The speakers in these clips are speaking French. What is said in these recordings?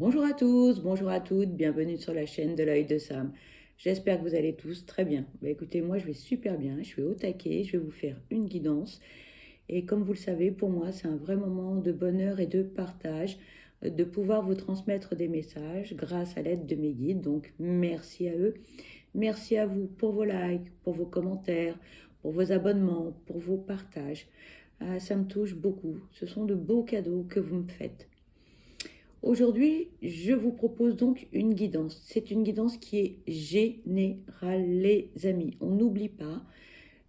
Bonjour à tous, bonjour à toutes, bienvenue sur la chaîne de l'œil de Sam. J'espère que vous allez tous très bien. Écoutez, moi je vais super bien, je suis au taquet, je vais vous faire une guidance. Et comme vous le savez, pour moi c'est un vrai moment de bonheur et de partage, de pouvoir vous transmettre des messages grâce à l'aide de mes guides. Donc merci à eux, merci à vous pour vos likes, pour vos commentaires, pour vos abonnements, pour vos partages. Ça me touche beaucoup, ce sont de beaux cadeaux que vous me faites. Aujourd'hui, je vous propose donc une guidance. C'est une guidance qui est générale, les amis. On n'oublie pas,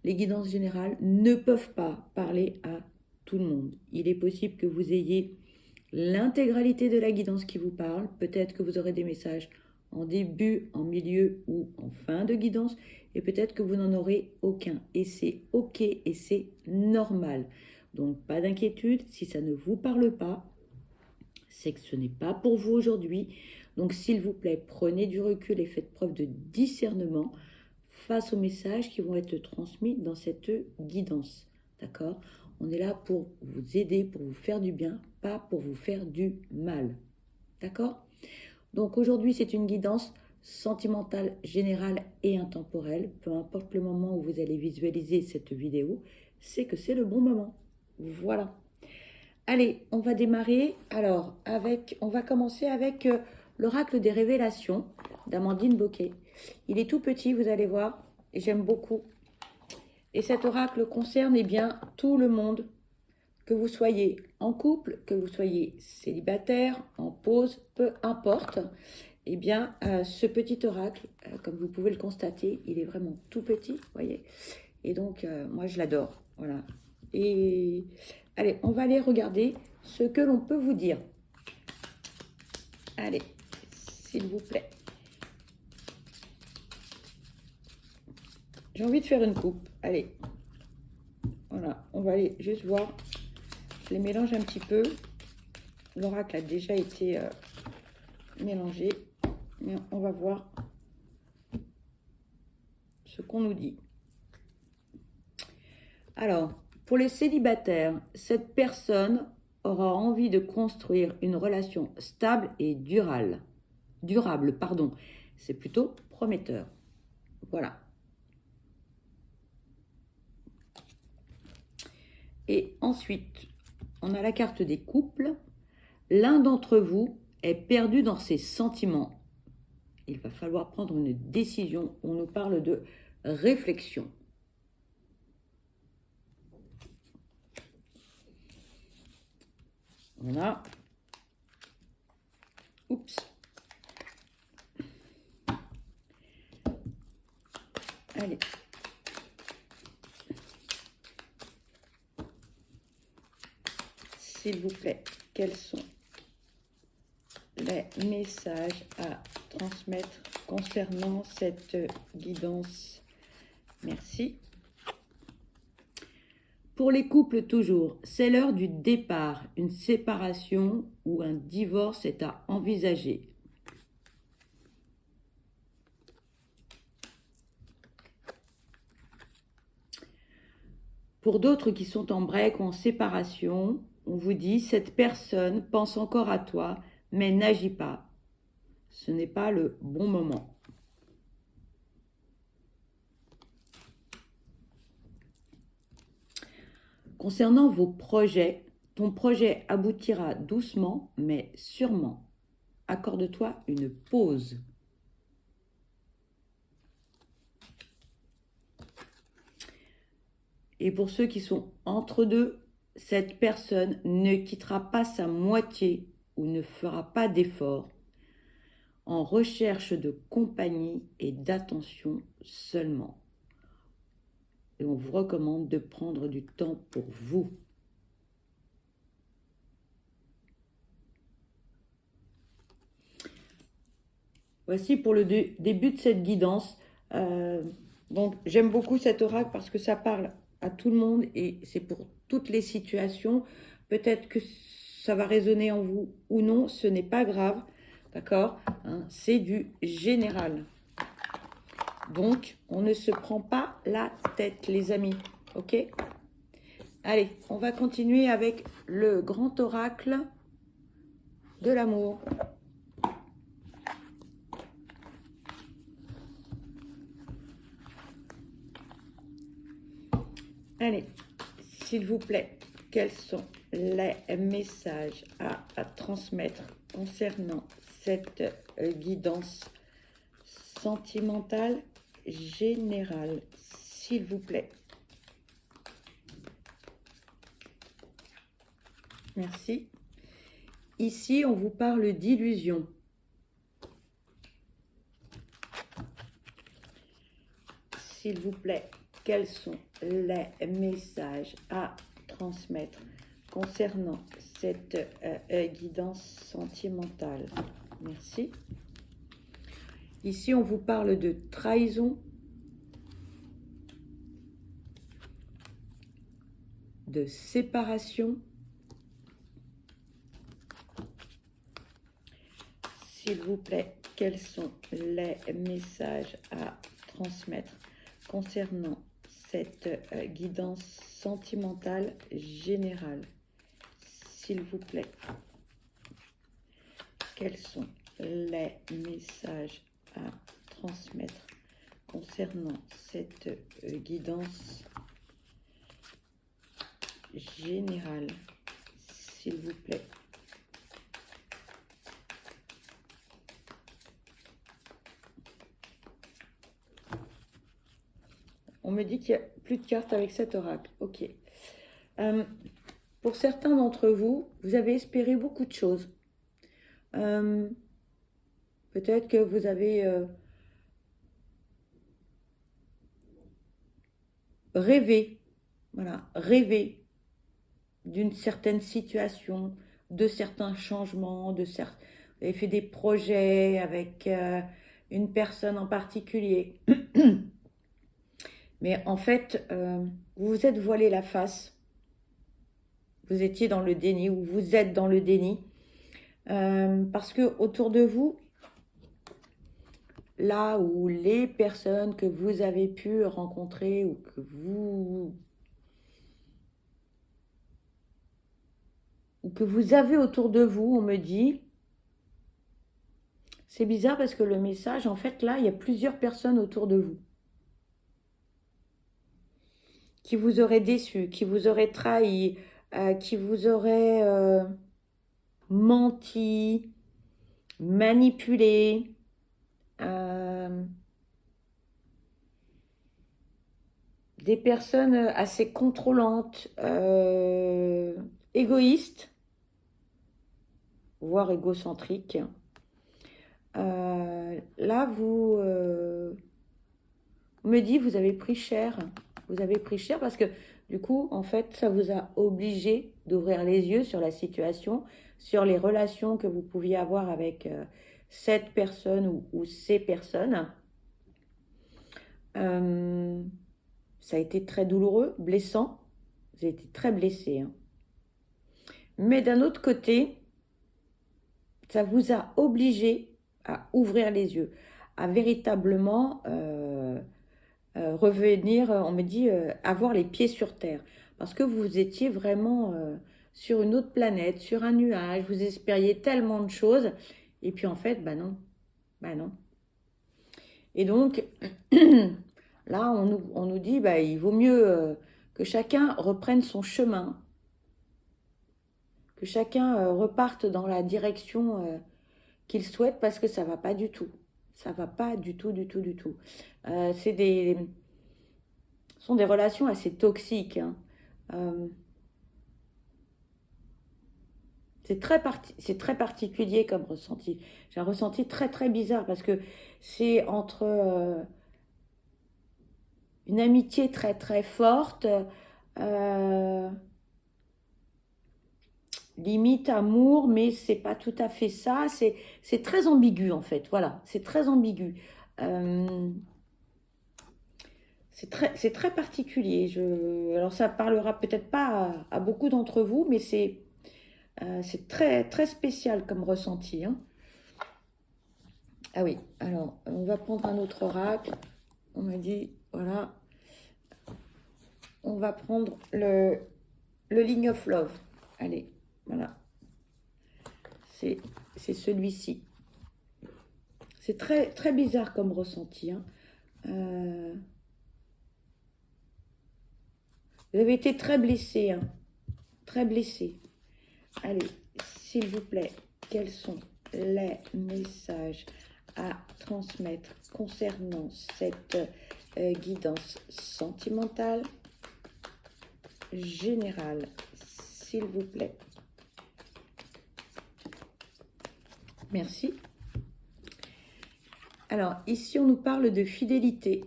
les guidances générales ne peuvent pas parler à tout le monde. Il est possible que vous ayez l'intégralité de la guidance qui vous parle. Peut-être que vous aurez des messages en début, en milieu ou en fin de guidance. Et peut-être que vous n'en aurez aucun. Et c'est OK et c'est normal. Donc pas d'inquiétude, si ça ne vous parle pas, c'est que ce n'est pas pour vous aujourd'hui. Donc s'il vous plaît, prenez du recul et faites preuve de discernement face aux messages qui vont être transmis dans cette guidance. D'accord? On est là pour vous aider, pour vous faire du bien, pas pour vous faire du mal. D'accord? Donc aujourd'hui, c'est une guidance sentimentale, générale et intemporelle. Peu importe le moment où vous allez visualiser cette vidéo, c'est que c'est le bon moment. Voilà. Allez, on va démarrer. Alors, on va commencer avec l'oracle des révélations d'Amandine Bocquet. Il est tout petit, vous allez voir, et j'aime beaucoup. Et cet oracle concerne bien tout le monde, que vous soyez en couple, que vous soyez célibataire, en pause, peu importe. Eh bien, ce petit oracle, comme vous pouvez le constater, il est vraiment tout petit, voyez. Et donc, moi, je l'adore. Voilà. Et allez, on va aller regarder ce que l'on peut vous dire. Allez, s'il vous plaît. J'ai envie de faire une coupe. Allez. Voilà, on va aller juste voir. Je les mélange un petit peu. L'oracle a déjà été mélangé. Mais on va voir ce qu'on nous dit. Alors, pour les célibataires, cette personne aura envie de construire une relation stable et durable. C'est plutôt prometteur. Voilà. Et ensuite, on a la carte des couples. L'un d'entre vous est perdu dans ses sentiments. Il va falloir prendre une décision. On nous parle de réflexion. Voilà. Oups. Allez. S'il vous plaît, quels sont les messages à transmettre concernant cette guidance? Merci. Pour les couples toujours, c'est l'heure du départ. Une séparation ou un divorce est à envisager. Pour d'autres qui sont en break ou en séparation, on vous dit, cette personne pense encore à toi, mais n'agit pas. Ce n'est pas le bon moment. Concernant vos projets, ton projet aboutira doucement, mais sûrement. Accorde-toi une pause. Et pour ceux qui sont entre deux, cette personne ne quittera pas sa moitié ou ne fera pas d'effort, en recherche de compagnie et d'attention seulement. Et on vous recommande de prendre du temps pour vous. Voici pour le début de cette guidance. Donc j'aime beaucoup cet oracle parce que ça parle à tout le monde et c'est pour toutes les situations. Peut-être que ça va résonner en vous ou non, ce n'est pas grave, d'accord, hein, c'est du général. Donc, on ne se prend pas la tête, les amis, ok? Allez, on va continuer avec le grand oracle de l'amour. Allez, s'il vous plaît, quels sont les messages à transmettre concernant cette guidance sentimentale générale, s'il vous plaît. Merci. Ici, on vous parle d'illusion. S'il vous plaît, quels sont les messages à transmettre concernant cette guidance sentimentale? Merci. Ici, on vous parle de trahison, de séparation. S'il vous plaît, quels sont les messages à transmettre concernant cette guidance sentimentale générale? S'il vous plaît, quels sont les messages à transmettre concernant cette guidance générale, s'il vous plaît. On me dit qu'il n'y a plus de cartes avec cet oracle. Ok. Pour certains d'entre vous, vous avez espéré beaucoup de choses. Peut-être que vous avez rêvé, voilà, rêvé d'une certaine situation, de certains changements, vous avez fait des projets avec une personne en particulier. Mais en fait, vous vous êtes voilé la face. Vous étiez dans le déni, ou vous êtes dans le déni. Parce que autour de vous, là où les personnes que vous avez pu rencontrer ou que vous avez autour de vous, on me dit, c'est bizarre parce que le message, en fait, là, il y a plusieurs personnes autour de vous qui vous auraient déçu, qui vous auraient trahi, qui vous auraient menti, manipulé, des personnes assez contrôlantes, égoïstes, voire égocentriques. Là, vous me dites, vous avez pris cher. Vous avez pris cher parce que, du coup, en fait, ça vous a obligé d'ouvrir les yeux sur la situation, sur les relations que vous pouviez avoir avec cette personne ou ces personnes. Ça a été très douloureux, blessant. Vous avez été très blessé. Hein. Mais d'un autre côté, ça vous a obligé à ouvrir les yeux, à véritablement revenir, on me dit, avoir les pieds sur terre. Parce que vous étiez vraiment sur une autre planète, sur un nuage, vous espériez tellement de choses, et puis en fait, bah non, bah non. Et donc, là, on nous dit, bah, il vaut mieux que chacun reprenne son chemin, que chacun reparte dans la direction qu'il souhaite, parce que ça va pas du tout. Ça va pas du tout, du tout, du tout. Ce sont des relations assez toxiques. Hein. C'est très particulier comme ressenti. J'ai un ressenti très, très bizarre parce que c'est entre une amitié très, très forte, limite amour, mais c'est pas tout à fait ça. C'est très ambigu en fait. Voilà, c'est très ambigu. C'est très particulier. Alors ça parlera peut-être pas à beaucoup d'entre vous, mais c'est très, très spécial comme ressenti. Hein. Ah oui, alors on va prendre un autre oracle. On m'a dit, voilà, on va prendre le Line of Love. Allez, voilà. C'est celui-ci. C'est très, très bizarre comme ressenti. Hein. Vous avez été très blessé, hein, très blessé. Allez, s'il vous plaît, quels sont les messages à transmettre concernant cette guidance sentimentale générale, s'il vous plaît. Merci. Alors, ici, on nous parle de fidélité.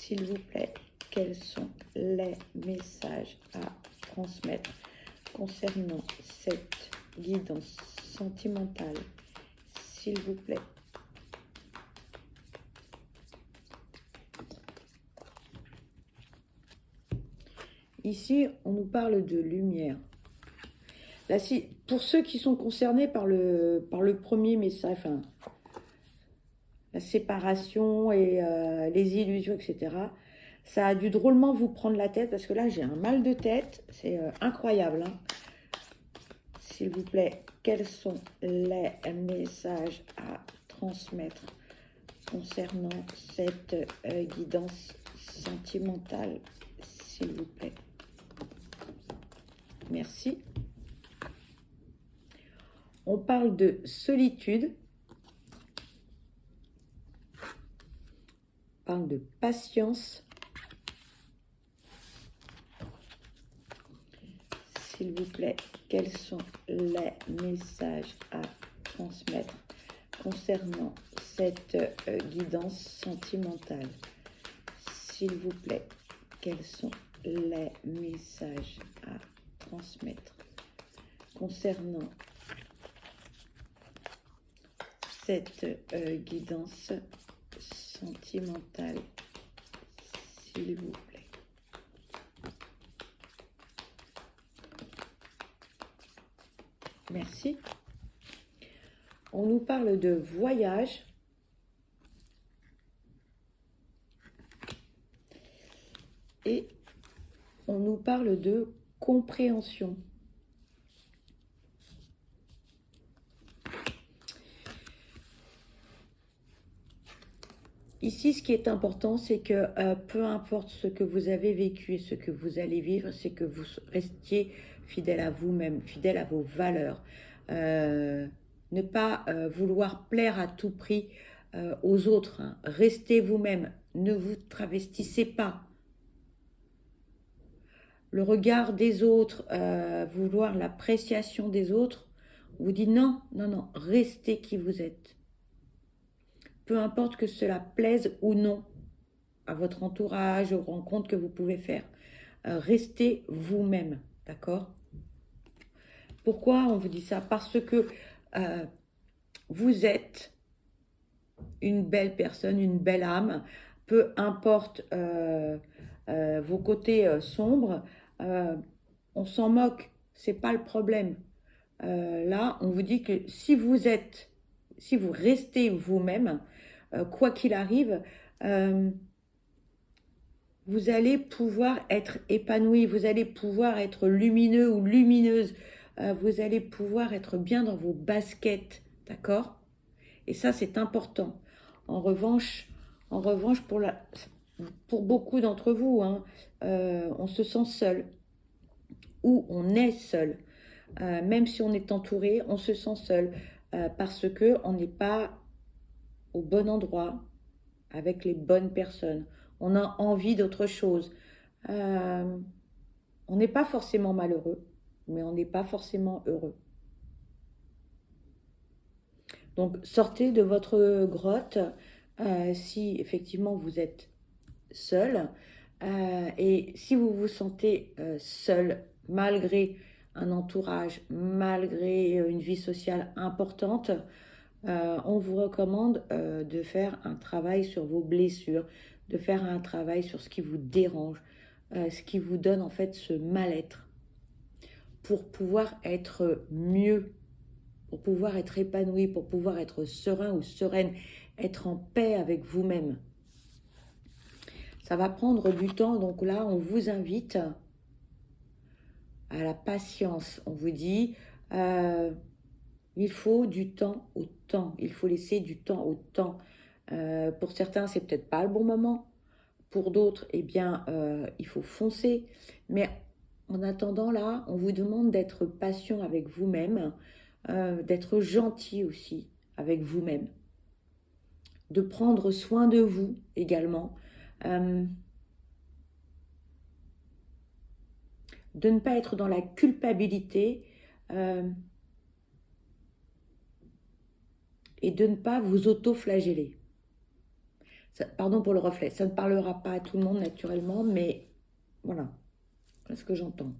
S'il vous plaît, quels sont les messages à transmettre concernant cette guidance sentimentale, s'il vous plaît. Ici, on nous parle de lumière. Là, pour ceux qui sont concernés par le premier message, enfin, la séparation et les illusions, etc., ça a dû drôlement vous prendre la tête, parce que là, j'ai un mal de tête, c'est incroyable. Hein. S'il vous plaît, quels sont les messages à transmettre concernant cette guidance sentimentale, s'il vous plaît. Merci. On parle de solitude. On parle de patience. S'il vous plaît, quels sont les messages à transmettre concernant cette guidance sentimentale? S'il vous plaît, quels sont les messages à transmettre concernant cette guidance sentimentale, s'il vous plaît. Merci. On nous parle de voyage. Et on nous parle de compréhension. Ici, ce qui est important, c'est que peu importe ce que vous avez vécu et ce que vous allez vivre, c'est que vous restiez fidèle à vous-même, fidèle à vos valeurs. Ne pas vouloir plaire à tout prix aux autres. Hein. Restez vous-même, ne vous travestissez pas. Le regard des autres, vouloir l'appréciation des autres, vous dit non, non, non, restez qui vous êtes. Peu importe que cela plaise ou non à votre entourage, aux rencontres que vous pouvez faire. Restez vous-même, d'accord? Pourquoi on vous dit ça? Parce que vous êtes une belle personne, une belle âme, peu importe vos côtés sombres, on s'en moque, c'est pas le problème. Là, on vous dit que si vous restez vous-même, quoi qu'il arrive, vous allez pouvoir être épanoui, vous allez pouvoir être lumineux ou lumineuse, vous allez pouvoir être bien dans vos baskets, d'accord? Et ça, c'est important. En revanche, pour beaucoup d'entre vous, hein, on se sent seul ou on est seul. Même si on est entouré, on se sent seul parce qu'on n'est pas au bon endroit, avec les bonnes personnes. On a envie d'autre chose. On n'est pas forcément malheureux, mais on n'est pas forcément heureux. Donc, sortez de votre grotte si effectivement vous êtes seul. Et si vous vous sentez seul, malgré un entourage, malgré une vie sociale importante, on vous recommande de faire un travail sur vos blessures, de faire un travail sur ce qui vous dérange, ce qui vous donne en fait ce mal-être, pour pouvoir être mieux, pour pouvoir être épanoui, pour pouvoir être serein ou sereine, être en paix avec vous-même. Ça va prendre du temps, donc là, on vous invite à la patience. On vous dit, il faut du temps au temps. Il faut laisser du temps au temps. Pour certains, c'est peut-être pas le bon moment. Pour d'autres, eh bien, il faut foncer. Mais en attendant, là, on vous demande d'être patient avec vous-même, d'être gentil aussi avec vous-même, de prendre soin de vous également, euh, de ne pas être dans la culpabilité euh, et de ne pas vous auto-flageller. Pardon pour le reflet, ça ne parlera pas à tout le monde naturellement, mais voilà, c'est ce que j'entends.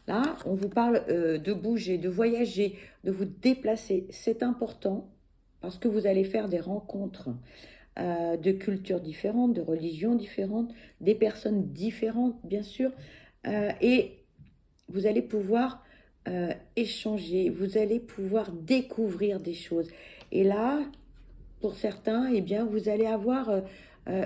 Là, on vous parle de bouger, de voyager, de vous déplacer. C'est important parce que vous allez faire des rencontres de cultures différentes, de religions différentes, des personnes différentes, bien sûr. Et vous allez pouvoir échanger, vous allez pouvoir découvrir des choses. Et là, pour certains, eh bien, vous allez avoir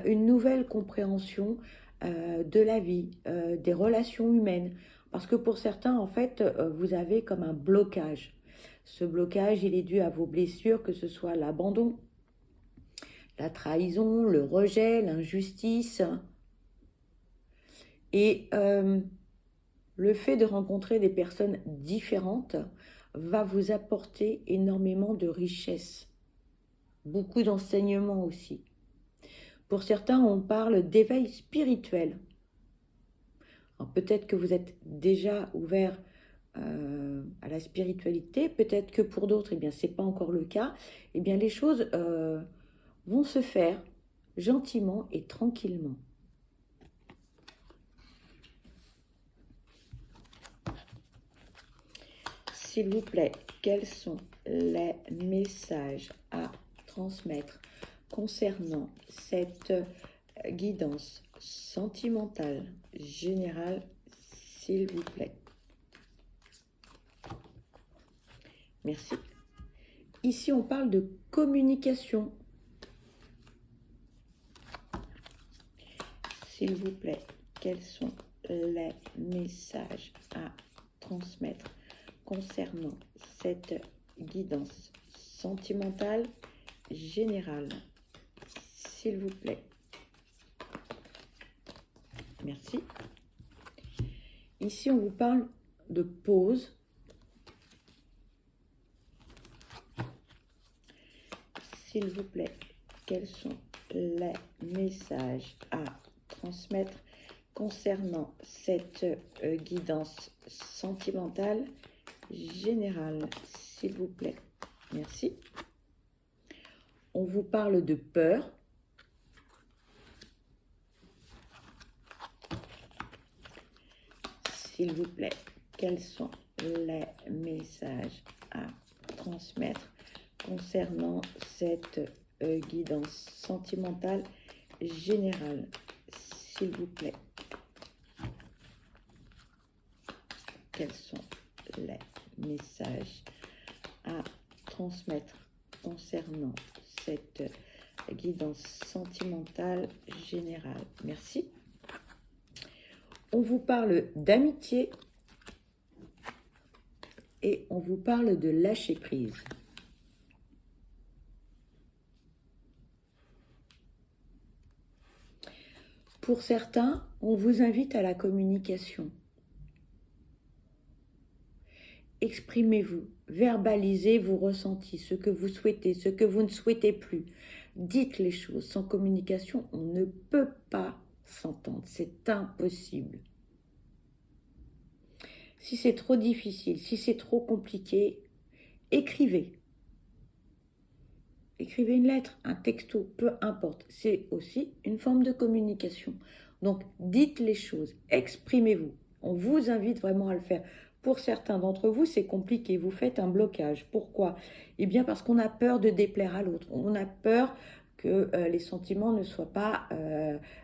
une nouvelle compréhension de la vie, des relations humaines. Parce que pour certains, en fait, vous avez comme un blocage. Ce blocage, il est dû à vos blessures, que ce soit l'abandon, la trahison, le rejet, l'injustice. Et le fait de rencontrer des personnes différentes va vous apporter énormément de richesse, beaucoup d'enseignements aussi. Pour certains, on parle d'éveil spirituel. Peut-être que vous êtes déjà ouvert à la spiritualité, peut-être que pour d'autres, eh bien, ce n'est pas encore le cas. Eh bien, les choses vont se faire gentiment et tranquillement. S'il vous plaît, quels sont les messages à transmettre concernant cette guidance sentimentale générale, s'il vous plaît? Merci. Ici, on parle de communication. S'il vous plaît, quels sont les messages à transmettre concernant cette guidance sentimentale générale, s'il vous plaît? Merci. Ici, on vous parle de pause. S'il vous plaît, quels sont les messages à transmettre concernant cette guidance sentimentale générale, s'il vous plaît? Merci. On vous parle de peur. S'il vous plaît, quels sont les messages à transmettre concernant cette guidance sentimentale générale, s'il vous plaît? Quels sont les messages à transmettre concernant cette guidance sentimentale générale? Merci. On vous parle d'amitié et on vous parle de lâcher prise. Pour certains, on vous invite à la communication. Exprimez-vous, verbalisez vos ressentis, ce que vous souhaitez, ce que vous ne souhaitez plus. Dites les choses. Sans communication, on ne peut pas s'entendre. C'est impossible. Si c'est trop difficile, si c'est trop compliqué, écrivez. Écrivez une lettre, un texto, peu importe. C'est aussi une forme de communication. Donc, dites les choses, exprimez-vous. On vous invite vraiment à le faire. Pour certains d'entre vous, c'est compliqué. Vous faites un blocage. Pourquoi? Eh bien, parce qu'on a peur de déplaire à l'autre. On a peur que les sentiments ne soient pas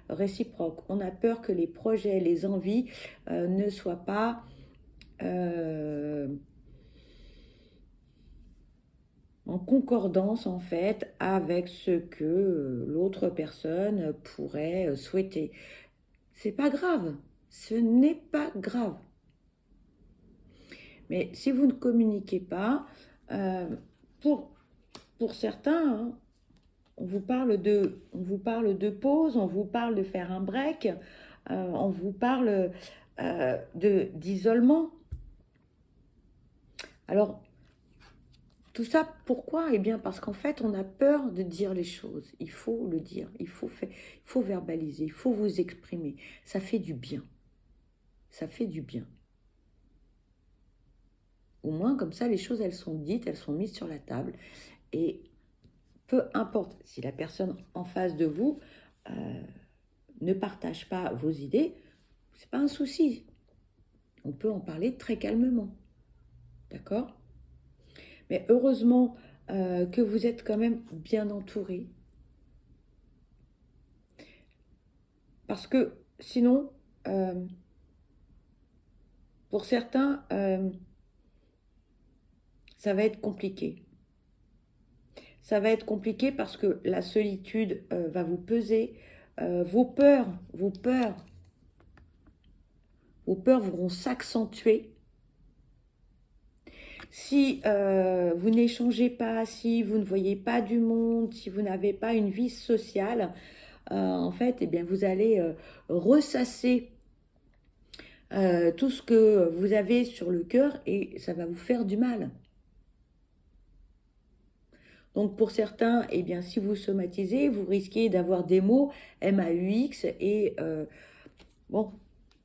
réciproques. On a peur que les projets, les envies ne soient pas en concordance en fait avec ce que l'autre personne pourrait souhaiter. C'est pas grave, ce n'est pas grave. Mais si vous ne communiquez pas, pour certains, hein, on vous parle de pause, on vous parle de faire un break, on vous parle d'isolement. Alors, tout ça, pourquoi? Eh bien, parce qu'en fait, on a peur de dire les choses. Il faut le dire, il faut verbaliser, il faut vous exprimer. Ça fait du bien. Ça fait du bien. Au moins, comme ça, les choses, elles sont dites, elles sont mises sur la table. Et peu importe si la personne en face de vous ne partage pas vos idées, c'est pas un souci. On peut en parler très calmement. D'accord? Mais heureusement que vous êtes quand même bien entouré. Parce que sinon, pour certains, ça va être compliqué. Ça va être compliqué parce que la solitude va vous peser. Vos peurs vont s'accentuer. Si vous n'échangez pas, si vous ne voyez pas du monde, si vous n'avez pas une vie sociale, en fait, eh bien, vous allez ressasser tout ce que vous avez sur le cœur et ça va vous faire du mal. Donc pour certains, eh bien, si vous somatisez, vous risquez d'avoir des mots MAUX et bon,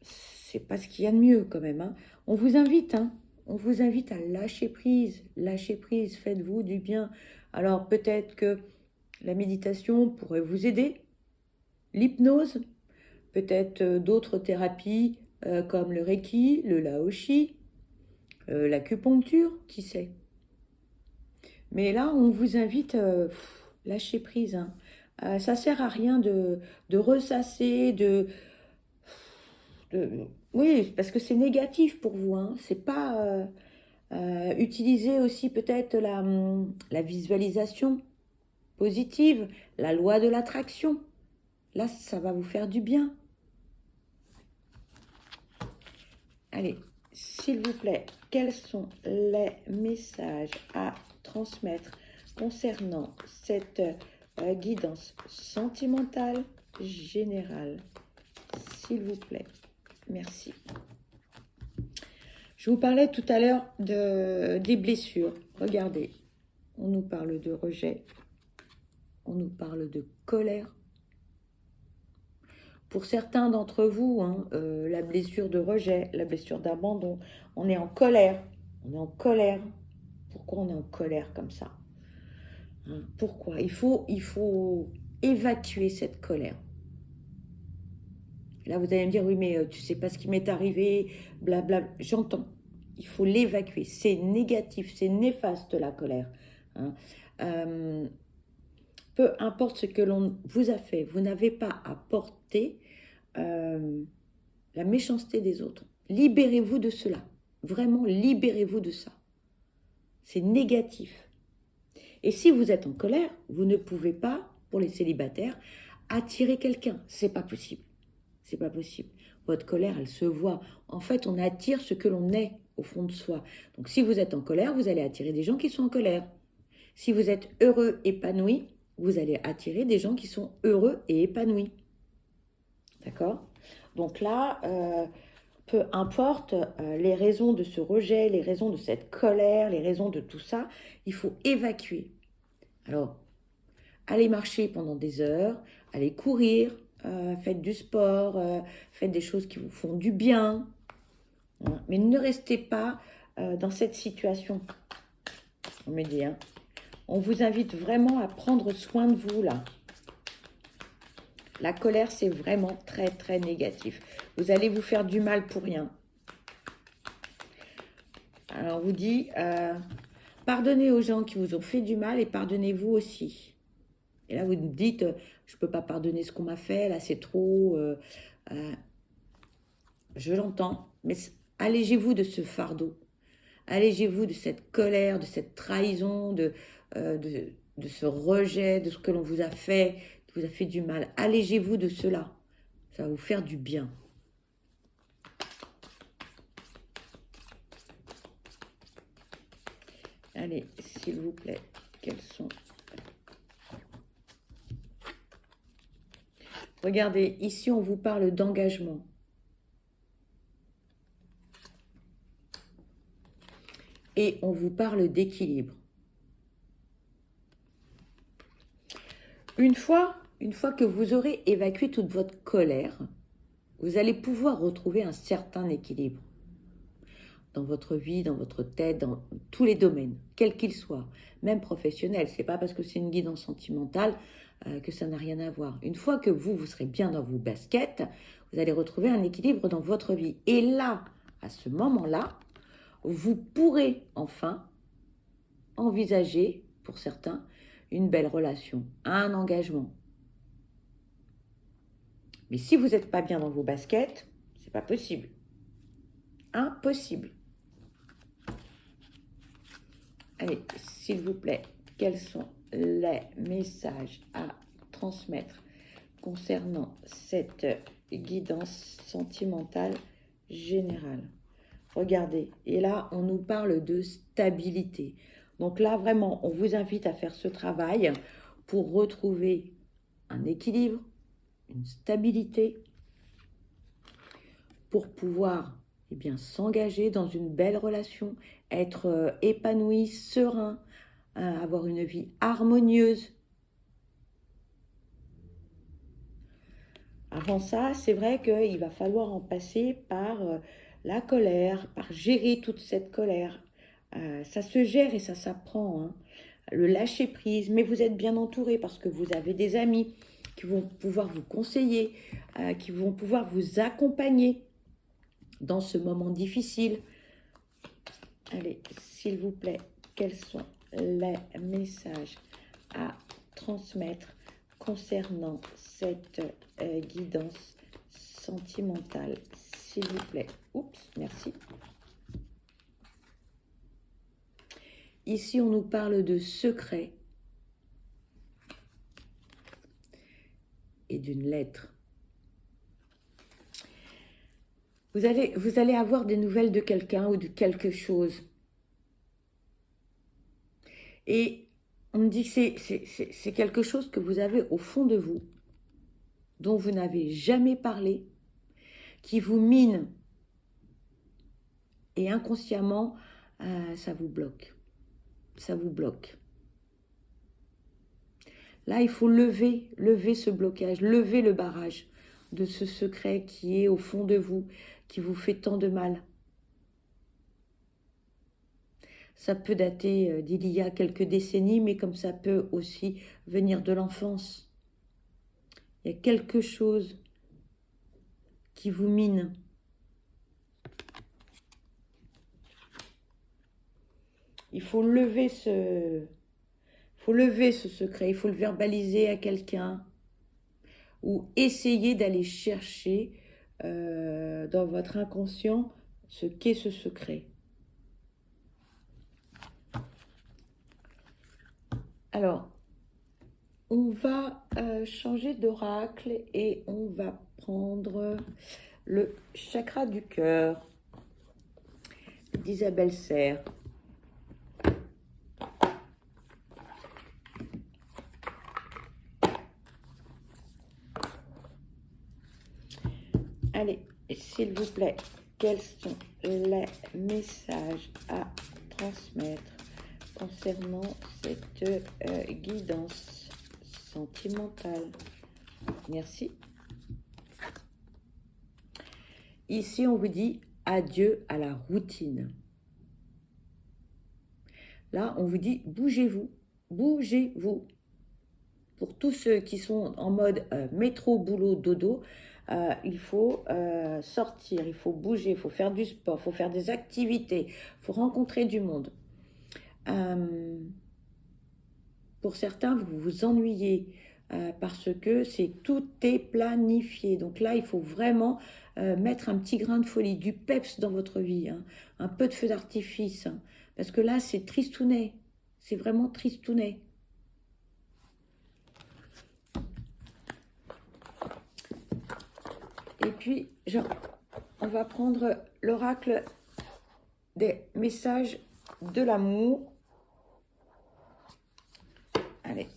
c'est pas ce qu'il y a de mieux quand même. Hein. On vous invite, hein, on vous invite à lâcher prise, faites-vous du bien. Alors peut-être que la méditation pourrait vous aider, l'hypnose, peut-être d'autres thérapies comme le Reiki, le Laoshi, l'acupuncture, qui sait. Mais là, on vous invite, lâcher prise. Hein. Ça sert à rien de ressasser, oui, parce que c'est négatif pour vous. Hein. C'est pas utiliser aussi peut-être la visualisation positive, la loi de l'attraction. Là, ça va vous faire du bien. Allez, s'il vous plaît, quels sont les messages à transmettre concernant cette guidance sentimentale générale? S'il vous plaît, merci. Je vous parlais tout à l'heure des blessures. Regardez, on nous parle de rejet, on nous parle de colère. Pour certains d'entre vous, hein, la blessure de rejet, la blessure d'abandon, on est en colère. On est en colère. Pourquoi on est en colère comme ça? Hein, pourquoi? Il faut évacuer cette colère. Là, vous allez me dire, oui, mais tu sais pas ce qui m'est arrivé, blabla. J'entends. Il faut l'évacuer. C'est négatif, c'est néfaste la colère. Hein. Peu importe ce que l'on vous a fait, vous n'avez pas à porter la méchanceté des autres. Libérez-vous de cela. Vraiment, libérez-vous de ça. C'est négatif. Et si vous êtes en colère, vous ne pouvez pas, pour les célibataires, attirer quelqu'un. C'est pas possible. C'est pas possible. Votre colère, elle se voit. En fait, on attire ce que l'on est au fond de soi. Donc, si vous êtes en colère, vous allez attirer des gens qui sont en colère. Si vous êtes heureux, épanoui, vous allez attirer des gens qui sont heureux et épanouis. D'accord? Donc là, peu importe les raisons de ce rejet, les raisons de cette colère, les raisons de tout ça, il faut évacuer. Alors, allez marcher pendant des heures, allez courir, faites du sport, faites des choses qui vous font du bien. Hein, mais ne restez pas dans cette situation. On me dit, hein. On vous invite vraiment à prendre soin de vous là. La colère, c'est vraiment très, très négatif. Vous allez vous faire du mal pour rien. Alors, on vous dit, pardonnez aux gens qui vous ont fait du mal et pardonnez-vous aussi. Et là, vous me dites, je ne peux pas pardonner ce qu'on m'a fait, là, c'est trop. Je l'entends, mais allégez-vous de ce fardeau. Allégez-vous de cette colère, de cette trahison, de ce rejet, de ce que l'on vous a fait, qui vous a fait du mal. Allégez-vous de cela. Ça va vous faire du bien. Allez, s'il vous plaît, quels sont Regardez, ici, on vous parle d'engagement. Et on vous parle d'équilibre. Une fois que vous aurez évacué toute votre colère, vous allez pouvoir retrouver un certain équilibre dans votre vie, dans votre tête, dans tous les domaines, quels qu'ils soient, même professionnels. C'est pas parce que c'est une guidance sentimentale que ça n'a rien à voir. Une fois que vous serez bien dans vos baskets, vous allez retrouver un équilibre dans votre vie. Et là, à ce moment-là, vous pourrez enfin envisager, pour certains, une belle relation, un engagement. Mais si vous n'êtes pas bien dans vos baskets, c'est pas possible. Impossible. Allez, s'il vous plaît, quels sont les messages à transmettre concernant cette guidance sentimentale générale? Regardez, et là, on nous parle de stabilité. Donc là, vraiment, on vous invite à faire ce travail pour retrouver un équilibre, une stabilité, pour pouvoir s'engager dans une belle relation, être épanoui, serein, avoir une vie harmonieuse. Avant ça, c'est vrai qu'il va falloir en passer par la colère, par gérer toute cette colère. Ça se gère et ça s'apprend, hein. Le lâcher prise, mais vous êtes bien entouré parce que vous avez des amis qui vont pouvoir vous conseiller, qui vont pouvoir vous accompagner dans ce moment difficile. Allez, s'il vous plaît, quels sont les messages à transmettre concernant cette guidance sentimentale, s'il vous plaît? Oups, merci. Ici, on nous parle de secret et d'une lettre. Vous allez avoir des nouvelles de quelqu'un ou de quelque chose. Et on me dit que c'est quelque chose que vous avez au fond de vous, dont vous n'avez jamais parlé, qui vous mine. Et inconsciemment, ça vous bloque. Ça vous bloque. Là, il faut lever ce blocage, lever le barrage de ce secret qui est au fond de vous, qui vous fait tant de mal. Ça peut dater d'il y a quelques décennies, mais comme ça peut aussi venir de l'enfance. Il y a quelque chose qui vous mine. Il faut lever ce secret, il faut le verbaliser à quelqu'un ou essayer d'aller chercher dans votre inconscient ce qu'est ce secret. Alors, on va changer d'oracle et on va prendre le chakra du cœur d'Isabelle Serre. Allez, s'il vous plaît, quels sont les messages à transmettre concernant cette guidance sentimentale? Merci. Ici, on vous dit adieu à la routine. Là, on vous dit bougez-vous, bougez-vous. Pour tous ceux qui sont en mode métro, boulot, dodo, il faut sortir, il faut bouger, il faut faire du sport, il faut faire des activités, il faut rencontrer du monde. Pour certains, vous vous ennuyez parce que tout est planifié. Donc là, il faut vraiment mettre un petit grain de folie, du peps dans votre vie, hein, un peu de feu d'artifice. Hein, parce que là, c'est tristounet. C'est vraiment tristounet. Et puis, on va prendre l'oracle des messages de l'amour. Allez,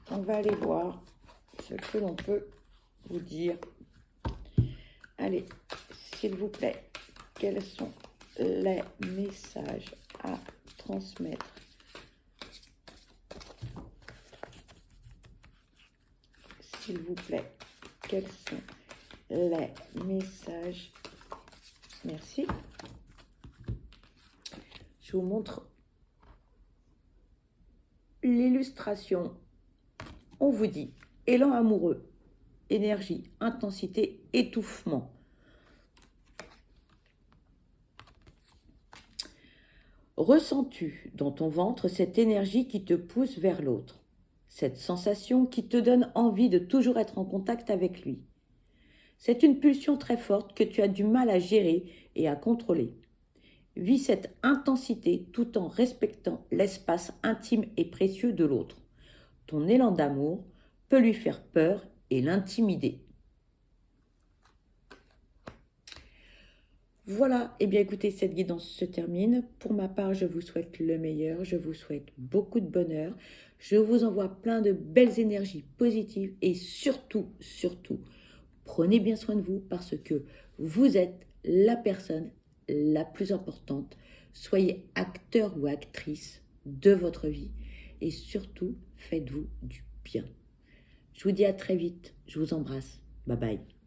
on va aller voir ce que l'on peut vous dire, allez, s'il vous plaît, quels sont les messages à transmettre? S'il vous plaît, quels sont les messages? Merci. Je vous montre l'illustration. On vous dit élan amoureux, énergie, intensité, étouffement. Ressens-tu dans ton ventre cette énergie qui te pousse vers l'autre, cette sensation qui te donne envie de toujours être en contact avec lui? C'est une pulsion très forte que tu as du mal à gérer et à contrôler. Vis cette intensité tout en respectant l'espace intime et précieux de l'autre. Ton élan d'amour peut lui faire peur et l'intimider. Voilà, et bien écoutez, cette guidance se termine. Pour ma part, je vous souhaite le meilleur, je vous souhaite beaucoup de bonheur. Je vous envoie plein de belles énergies positives et surtout, prenez bien soin de vous parce que vous êtes la personne la plus importante. Soyez acteur ou actrice de votre vie et surtout, faites-vous du bien. Je vous dis à très vite. Je vous embrasse. Bye bye.